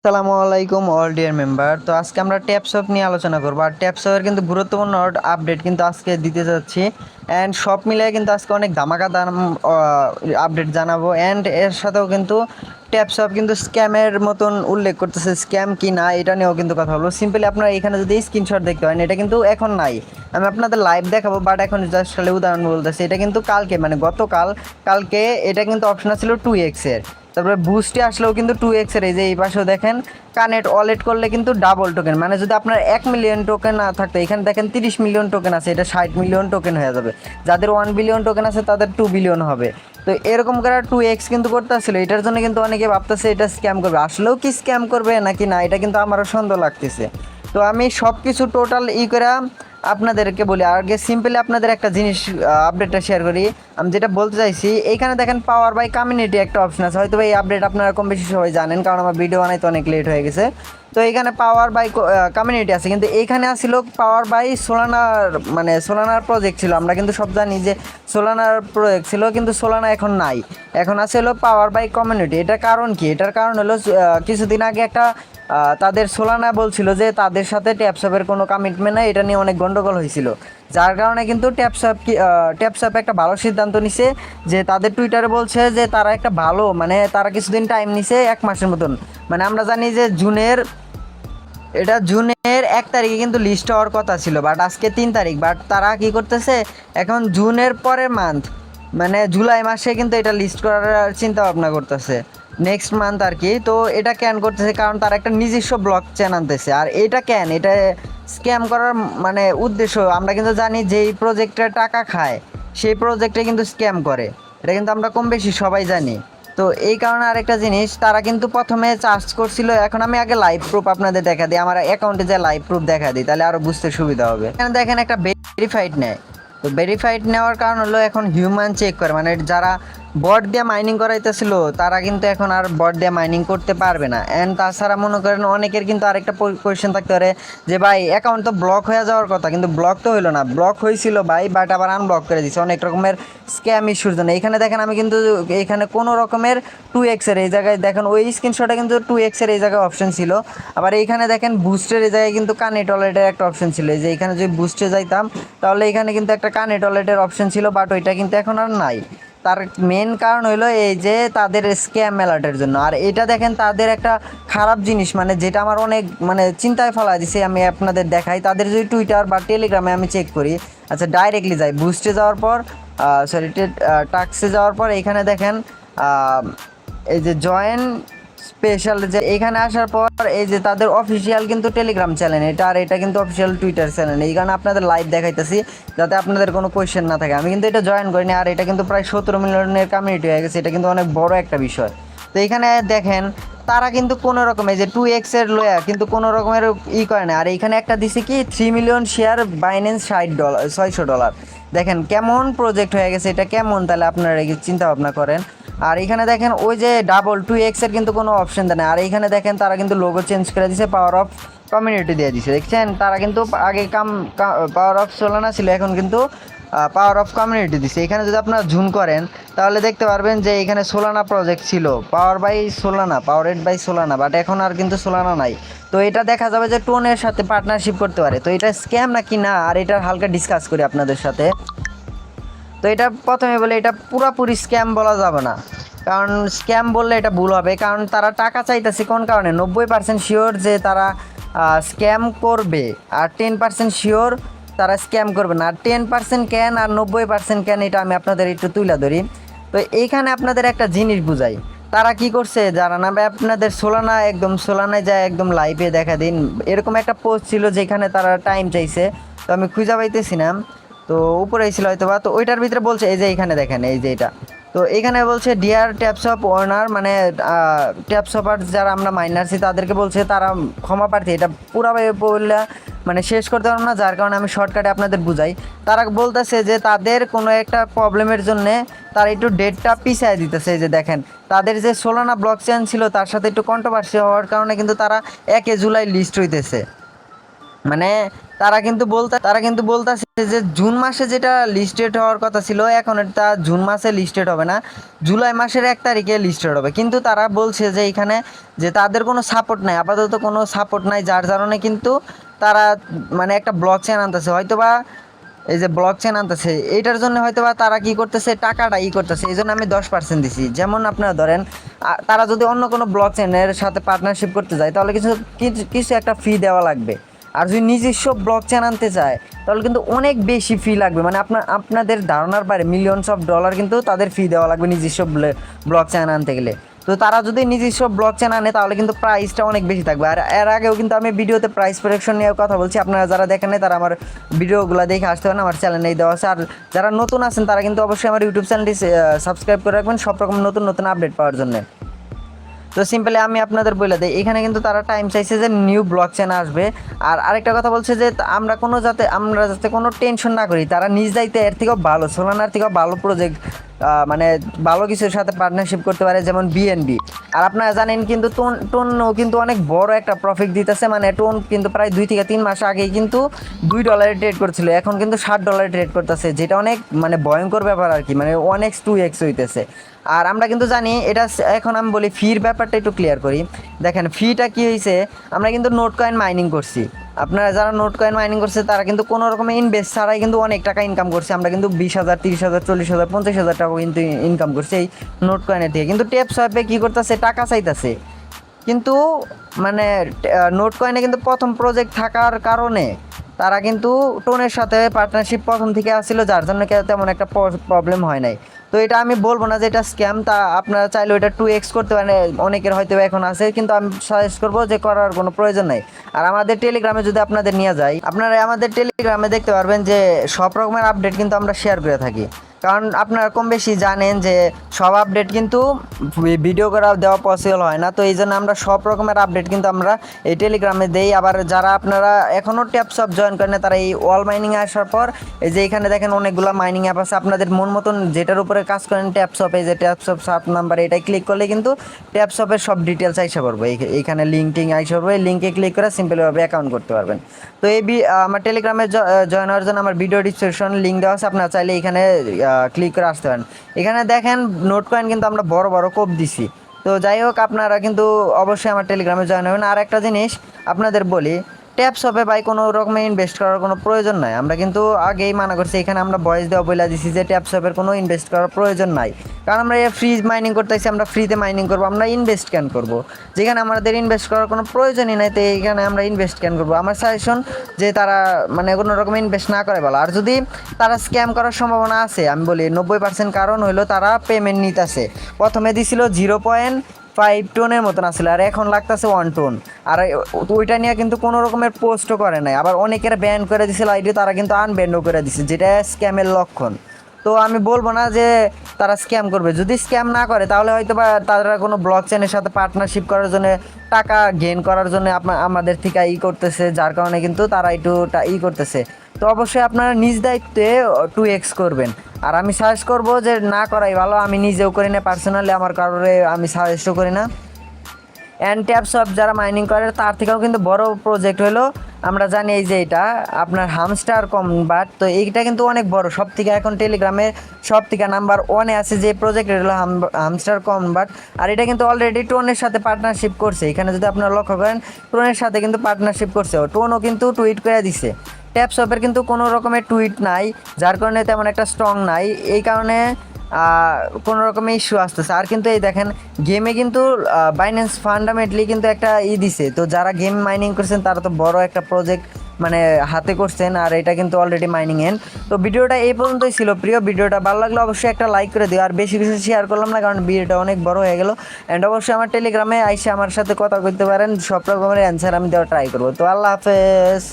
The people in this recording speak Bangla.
আসসালামু আলাইকুম অল ডিয়ার মেম্বার। তো আজকে আমরা ট্যাপসপ নিয়ে আলোচনা করবো। আর ট্যাপসপের কিন্তু গুরুত্বপূর্ণ আপডেট কিন্তু আজকে দিতে যাচ্ছি। অ্যান্ড সব মিলিয়ে কিন্তু আজকে অনেক ধামাকা দাম আপডেট জানাবো। অ্যান্ড এর সাথেও কিন্তু ট্যাপসপ কিন্তু স্ক্যামের মতন উল্লেখ করতেছে, স্ক্যাম কি না এটা নিয়েও কিন্তু কথা বলবো। সিম্পলি আপনারা এখানে যদি স্ক্রিনশট দেখতে পারেন, এটা কিন্তু এখন নাই, আমি আপনাদের লাইভ দেখাবো, বাট এখন জাস্ট খালি উদাহরণ বলতেছি। এটা কিন্তু কালকে মানে কালকে এটা কিন্তু অপশন ছিল 2x এর। তারপরে বুস্টে আসলেও কিন্তু 2x এর, এই যে এই পাশেও দেখেন কানেক্ট ওয়ালেট করলে কিন্তু ডাবল টোকেন, মানে যদি আপনার 1 মিলিয়ন টোকেন না থাকতো, এখানে দেখেন 30 মিলিয়ন টোকেন আছে, এটা 60 মিলিয়ন টোকেন হয়ে যাবে। যাদের 1 বিলিয়ন টোকেন আছে তাদের 2 বিলিয়ন হবে। তো এরকম করে 2x কিন্তু করতে আসছিল। এটার জন্য কিন্তু অনেকে ভাবতেছে এটা স্ক্যাম করবে, আসলেও কি স্ক্যাম করবে নাকি না এটা কিন্তু আমারও সন্দেহ লাগতেছে। তো আমি সব কিছু টোটাল করে আপনাদেরকে বলি। আগে সিম্পলি আপনাদের একটা জিনিস আপডেটটা শেয়ার করি। আমি যেটা বলতে চাইছি, এইখানে দেখেন পাওয়ার বাই কমিউনিটি একটা অপশন আছে, হয়তো এই আপডেট আপনারা কম বেশি সবাই জানেন, কারণ আমার ভিডিও বানাইতে অনেক লেট হয়ে গেছে। তো এইখানে পাওয়ার বাই কমিউনিটি আছে, কিন্তু এইখানে আসছিল পাওয়ার বাই সোলানার, মানে সোলানার প্রজেক্ট ছিল। আমরা কিন্তু সব জানি যে সোলানার প্রজেক্ট ছিল, কিন্তু সোলানা এখন নাই, এখন আছে হলো পাওয়ার বাই কমিউনিটি। এটার কারণ কি? এটার কারণ হলো কিছুদিন আগে একটা তাদের সোলানা বলছিল যে তাদের সাথে ট্যাপসপের কোনো কমিটমেন্ট নাই, এটা নিয়ে অনেক গন্ডগোল হয়েছিল। যার কারণে কিন্তু ট্যাপসপ একটা ভালো সিদ্ধান্ত নিছে, যে তাদের টুইটারে বলছে যে তারা একটা ভালো, মানে তারা কিছুদিন টাইম নিছে, 1 মাসের মতন। মানে আমরা জানি যে জুনের 1 তারিখে কিন্তু লিস্ট হওয়ার কথা ছিল, বাট আজকে 3 তারিখ। বাট তারা কি করতেছে, এখন জুনের পরের মান্থ মানে জুলাই মাসে কিন্তু এটা লিস্ট করার চিন্তা ভাবনা করতেছে, নেক্সট মান্থ আর কি। তো এটা কেন করতেছে? কারণ তারা একটা নিজস্ব ব্লক চেন আনতেছে। আর এটা কেন, এটা স্ক্যাম করার মানে উদ্দেশ্য আমরা কিন্তু জানি, যেই প্রজেক্টে টাকা খায় সেই প্রজেক্টে কিন্তু স্ক্যাম করে, এটা কিন্তু আমরা কম বেশি সবাই জানি। তো এই কারণে আরেকটা জিনিস, তারা কিন্তু প্রথমে চার্জ করছিল। এখন আমি আগে লাইভ প্রুফ আপনাদের দেখা দিই, আমার অ্যাকাউন্টে যে লাইভ প্রুফ দেখা দিই, তাহলে আরও বুঝতে সুবিধা হবে। এখানে দেখেন একটা ভেরিফাইড নেয়। তো ভেরিফাইড নেওয়ার কারণ হলো এখন হিউম্যান চেক করে, মানে যারা বট দিয়ে মাইনিং করাইতেছিল তারা কিন্তু এখন আর বট দিয়ে মাইনিং করতে পারবে না। অ্যান্ড তাছাড়া মনে করেন অনেকের কিন্তু আরেকটা কোয়েশ্চেন থাকতে পারে যে ভাই অ্যাকাউন্ট তো ব্লক হয়ে যাওয়ার কথা, কিন্তু ব্লক তো হইলো না। ব্লক হয়েছিল ভাই, বাট আবার আনব্লক করে দিচ্ছে অনেক রকমের স্ক্যাম ইস্যুর জন্য। এখানে দেখেন আমি কিন্তু এখানে কোনো রকমের 2x এর এই জায়গায় দেখেন, ওই স্ক্রিনশটে কিন্তু 2x এর এই জায়গায় অপশন ছিল। আবার এইখানে দেখেন বুস্টের এই জায়গায় কিন্তু কানেক্ট ওয়ালেটের একটা অপশন ছিল, যে এখানে যদি বুস্টে যাইতাম তাহলে এখানে কিন্তু একটা কানেক্ট ওয়ালেটের অপশন ছিল, বাট ওইটা কিন্তু এখন আর নাই। তার মেন কারণ হলো এই যে তাদের স্ক্যাম অ্যালার্টের জন্য। আর এটা দেখেন তাদের একটা খারাপ জিনিস, মানে যেটা আমার অনেক মানে চিন্তায় ফেলা দিছে, আমি আপনাদের দেখাই। তাদের যদি টুইটার বা টেলিগ্রামে আমি চেক করি, আচ্ছা ডাইরেক্টলি যাই বুস্টে যাওয়ার পর, সরি টাক্সে যাওয়ার পর এখানে দেখেন এই যে জয়েন স্পেশাল, যে এখানে আসার পর এই যে তাদের অফিসিয়াল কিন্তু টেলিগ্রাম চ্যানেল এটা, আর এটা কিন্তু অফিসিয়াল টুইটার চ্যানেল। এই কারণে আপনাদের লাইভ দেখাইতেছি যাতে আপনাদের কোনো কোয়েশ্চেন না থাকে। আমি কিন্তু এটা জয়েন করিনি, আর এটা কিন্তু প্রায় 17 মিলিয়নের কমিউনিটি হয়ে গেছে, এটা কিন্তু অনেক বড় একটা বিষয়। তো এখানে দেখেন তারা কিন্তু কোনো রকমের যে 2x এর লয়া কিন্তু কোনো রকমের করে না। আর এইখানে একটা দিছে কি 3 মিলিয়ন শেয়ার বাইন্যান্স $60 $600। দেখেন কেমন প্রজেক্ট হয়ে গেছে, এটা কেমন, তাহলে আপনারা চিন্তা ভাবনা করেন। আর এখানে দেখেন ওই যে ডাবল 2x এর কিন্তু কোনো অপশন দেয় না। আর এইখানে দেখেন তারা কিন্তু লোগো চেঞ্জ করে দিছে, পাওয়ার অফ কমিউনিটি দিয়ে দিছে। দেখছেন তারা কিন্তু আগে পাওয়ার অফ সোলানা ছিল, এখন কিন্তু পাওয়ার অফ কমিউনিটি দিছে। এখানে যদি আপনারা জুম করেন তাহলে দেখতে পারবেন যে এখানে সোলানা প্রজেক্ট ছিল, power by Solana, powered by Solana, but এখন আর কিন্তু সোলানা নাই। তো এটা দেখা যাবে যে টোনের সাথে পার্টনারশিপ করতে পারে। তো এটা স্ক্যাম নাকি না, আর এটা হালকা ডিসকাস করি আপনাদের সাথে। তো এটা প্রথমে বলে এটা পুরাপুরি স্ক্যাম বলা যাবে না, কারণ স্ক্যাম বললে এটা ভুল হবে। কারণ তারা টাকা চাইতেছে কোন কারণে, 90% শিওর যে তারা স্ক্যাম করবে, আর 10% শিওর তারা স্ক্যাম করবে না। আর 10% কেন আর 90% কেন, এটা আমি আপনাদের একটু তুলে ধরি। তো এইখানে আপনাদের একটা জিনিস বুঝাই, তারা কি করছে যারা না ভাই, আপনাদের সোলানায় যায় একদম লাইভে দেখা দিন, এরকম একটা পোস্ট ছিল যেখানে তারা টাইম চাইছে। তো আমি খুঁজে পাইতেছি না, তো উপরে ছিল হয়তো বা। তো ওইটার ভিতরে বলছে এই যে এখানে দেখেন, এই যে এটা। তো এখানে বলছে ডিয়ার ট্যাপসপ ওনার, মানে ট্যাপসপার যারা আমরা মাইনারছি তাদেরকে বলছে তারা ক্ষমা প্রার্থী। এটা পুরোভাবে বললে মানে শেষ করতে পারবো না, যার কারণে আমি শর্টকাটে আপনাদের বুঝাই। তারা বলতেছে যে তাদের কোনো একটা প্রবলেমের জন্যে তারা একটু ডেটটা পিছিয়ে দিতেছে। এই যে দেখেন তাদের যে সোলানা ব্লক চেন ছিল তার সাথে একটু কন্ট্রোভার্সি হওয়ার কারণে কিন্তু তারা 1 জুলাই লিস্ট হইতেছে। মানে তারা কিন্তু বলতাছে যে জুন মাসে যেটা লিস্টেড হওয়ার কথা ছিল এখন এটা জুন মাসে লিস্টেড হবে না, জুলাই মাসের 1 তারিখে লিস্টেড হবে। কিন্তু তারা বলছে যে এখানে যে তাদের কোনো সাপোর্ট নাই, আপাতত কোনো সাপোর্ট নাই, যার কারণে কিন্তু তারা মানে একটা ব্লক চেন আনতেছে হয়তোবা, এই যে ব্লক চেন আনতেছে এইটার জন্য হয়তোবা তারা কি করতেছে টাকাটা করতেছে, এই জন্য আমি 10% দিছি। যেমন আপনারা ধরেন তারা যদি অন্য কোনো ব্লক চেনের সাথে পার্টনারশিপ করতে যায় তাহলে কিছু কিছু কিছু একটা ফি দেওয়া লাগবে। আর যদি নিজস্ব ব্লক চেন আনতে চায় তাহলে কিন্তু অনেক বেশি ফি লাগবে, মানে আপনাদের ধারণার বাইরে মিলিয়নস অফ ডলার কিন্তু তাদের ফি দেওয়া লাগবে নিজস্ব ব্লক চেন আনতে গেলে। তো তারা যদি নিজস্ব ব্লক চেন আনে তাহলে কিন্তু প্রাইসটা অনেক বেশি থাকবে। আর এর আগেও কিন্তু আমি ভিডিওতে প্রাইস প্রেডিকশন নিয়ে কথা বলছি, আপনারা যারা দেখেন নাই তারা আমার ভিডিওগুলো দেখে আসতে পারেন, আমার চ্যানেলেই দেওয়া আছে। আর যারা নতুন আছেন তারা কিন্তু অবশ্যই আমার ইউটিউব চ্যানেলটি সাবস্ক্রাইব করে রাখবেন সব রকম নতুন নতুন আপডেট পাওয়ার জন্য। তো সিম্পলি আমি আপনাদের বলে দিই, এখানে কিন্তু তারা টাইম চাইছে যে নিউ ব্লক চেন আসবে। আর আরেকটা কথা বলছে যে আমরা যাতে কোনো টেনশন না করি, তারা নিজ দায়িত্বে এর থেকেও ভালো সোলানার থেকেও ভালো প্রজেক্ট মানে ভালো কিছুর সাথে পার্টনারশিপ করতে পারে, যেমন বিএনবি। আর আপনারা জানেন কিন্তু টোনও কিন্তু অনেক বড় একটা প্রফিট দিতেছে, মানে টোন কিন্তু প্রায় 2 থেকে 3 মাস আগেই কিন্তু $2 ট্রেড করছিল, এখন কিন্তু $60 ট্রেড করতেছে, যেটা অনেক মানে ভয়ঙ্কর ব্যাপার আর কি, মানে 1x 2x হইতেছে। আর আমরা কিন্তু জানি এটা, এখন আমি বলি ফির ব্যাপারটা একটু ক্লিয়ার করি। দেখেন ফিটা কি হয়েছে, আমরা কিন্তু নোট কয়েন মাইনিং করছি, আপনারা যারা নোট কয়েন মাইনিং করছে তারা কিন্তু কোনো রকমের ইনভেস্ট ছাড়াই কিন্তু অনেক টাকা ইনকাম করছে। আমরা কিন্তু 20,000 30,000 40,000 50,000 টাকা কিন্তু ইনকাম করছি এই নোট কয়েনের থেকে। কিন্তু ট্যাপ সোয়াইপে কী করতেছে, টাকা চাইতেছে। কিন্তু মানে নোট কয়েনে কিন্তু প্রথম প্রজেক্ট থাকার কারণে তারা কিন্তু টোনের সাথে পার্টনারশিপ প্রথম থেকে আসছিল, যার জন্য তেমন একটা প্রবলেম হয় নাই। তো এটা আমি বলবো না যে এটা স্ক্যাম, তা আপনারা চাইলে ওইটা 2x করতে পারেন, অনেকের হয়তো এখন আছে, কিন্তু আমি সাজেস্ট করবো যে করার কোনো প্রয়োজন নাই। আর আমাদের টেলিগ্রামে যদি আপনাদের নিয়ে যাই, আপনারা আমাদের টেলিগ্রামে দেখতে পারবেন যে সব রকমের আপডেট কিন্তু আমরা শেয়ার করে থাকি। কারণ আপনারা কম বেশি জানেন যে সব আপডেট কিন্তু ভিডিও করা দেওয়া পসিবল হয় না, তো এই জন্য আমরা সব রকমের আপডেট কিন্তু আমরা এই টেলিগ্রামে দেই। আবার যারা আপনারা এখনও ট্যাপসপ জয়েন করেন তারা এই ওয়াল মাইনিং আসার পর এই যে এখানে দেখেন অনেকগুলো মাইনিং অ্যাপ আছে, আপনাদের মন মতন যেটার উপরে কাজ করেন ট্যাপসপ, এই যে ট্যাপসপ 7 নাম্বার এটাই ক্লিক করলে কিন্তু ট্যাপসপের সব ডিটেলস আইসা পড়বো, এইখানে লিঙ্ক টিঙ্ক আইসা পড়বো, এই লিঙ্কে ক্লিক করে সিম্পলভাবে অ্যাকাউন্ট করতে পারবেন। তো এই আমার টেলিগ্রামে জয়েন হওয়ার জন্য আমার ভিডিও ডিসক্রিপশন লিঙ্ক দেওয়া আছে, আপনারা চাইলে এখানে ক্লিক করে আসতে পারেন। এখানে দেখেন নোট কয়েন কিন্তু আমরা বড় বড় কোপ দিছি। তো যাই হোক আপনারা কিন্তু অবশ্যই আমার টেলিগ্রামে জয়েন হবেন। আর একটা জিনিস আপনাদের বলি, ট্যাপসপে ভাই কোনো রকমের ইনভেস্ট করার কোনো প্রয়োজন নাই, আমরা কিন্তু আগেই মানা করছি, এখানে আমরা ভয়েস দেওয়া বলে দিছি যে ট্যাপসপের কোনো ইনভেস্ট করার প্রয়োজন নাই। কারণ আমরা ফ্রি মাইনিং করতেছি, আমরা ফ্রিতে মাইনিং করবো, আমরা ইনভেস্ট কেন করবো, যেখানে আমাদের ইনভেস্ট করার কোনো প্রয়োজনই নাই, তো এইখানে আমরা ইনভেস্ট কেন করবো। আমার সাজেশন যে তারা মানে কোনো রকম ইনভেস্ট না করে ভালো। আর যদি তারা স্ক্যাম করার সম্ভাবনা আছে আমি বলি 90%, কারণ হইলো তারা পেমেন্ট নিতেছে। প্রথমে দিছিল 0.5 টোনের মতন আসলে, আর এখন লাগতেছে 1 টোন। আর ওইটা নিয়ে কিন্তু কোনো রকমের পোস্টও করে নাই, আবার অনেকের ব্যান করে দিছিল আইডি, তারা কিন্তু আনব্যানও করে দিছে, যেটা স্ক্যামের লক্ষণ। তো আমি বলবো না যে তারা স্ক্যাম করবে, যদি স্ক্যাম না করে তাহলে হয়তো বা তারা কোনো ব্লক চেনের সাথে পার্টনারশিপ করার জন্য টাকা গেইন করার জন্য আমাদের থেকে করতেছে, যার কারণে কিন্তু তারা একটু করতেছে। তো অবশ্যই আপনারা নিজ দায়িত্বে 2x করবেন। আর আমি সাজেস্ট করবো যে না করাই ভালো, আমি নিজেও করি না পার্সোনালি, আমার কারণে আমি সাজেস্টও করি না। অ্যান্ড ট্যাপসপ যারা মাইনিং করে তার থেকেও কিন্তু বড় প্রজেক্ট হলো আমরা জানি এই যে এটা আপনার হামস্টার কনভার্ট, তো এইটা কিন্তু অনেক বড়, সব থেকে এখন টেলিগ্রামে সব থেকে নাম্বার 1-এ আছে যে প্রজেক্ট হলো হামস্টার কনভার্ট। আর এটা কিন্তু অলরেডি টোনের সাথে পার্টনারশিপ করছে, এখানে যদি আপনারা লক্ষ্য করেন টোনের সাথে কিন্তু পার্টনারশিপ করছে, টোনও কিন্তু টুইট করে দিছে। ট্যাপসপের কিন্তু কোনো রকমের টুইট নাই, যার কারণে তেমন একটা স্ট্রং নাই, এই কারণে কোনো রকমের ইস্যু আসতেছে। আর কিন্তু এই দেখেন গেমে কিন্তু বাইন্যান্স ফান্ডামেন্টালি কিন্তু একটা দিছে, তো যারা গেম মাইনিং করছেন তারা তো বড় একটা প্রজেক্ট মানে হাতে করছেন, আর এটা কিন্তু অলরেডি মাইনিং এন্ড। তো ভিডিওটা এই পর্যন্তই ছিল প্রিয়, ভিডিওটা ভালো লাগলে অবশ্যই একটা লাইক করে দিও, আর বেশি কিছু শেয়ার করলাম না কারণ ভিডিওটা অনেক বড় হয়ে গেল। অ্যান্ড অবশ্যই আমার টেলিগ্রামে আইসে আমার সাথে কথা বলতে পারেন, সব রকমের অ্যান্সার আমি দেওয়ার ট্রাই করবো। তো আল্লাহ হাফেজ।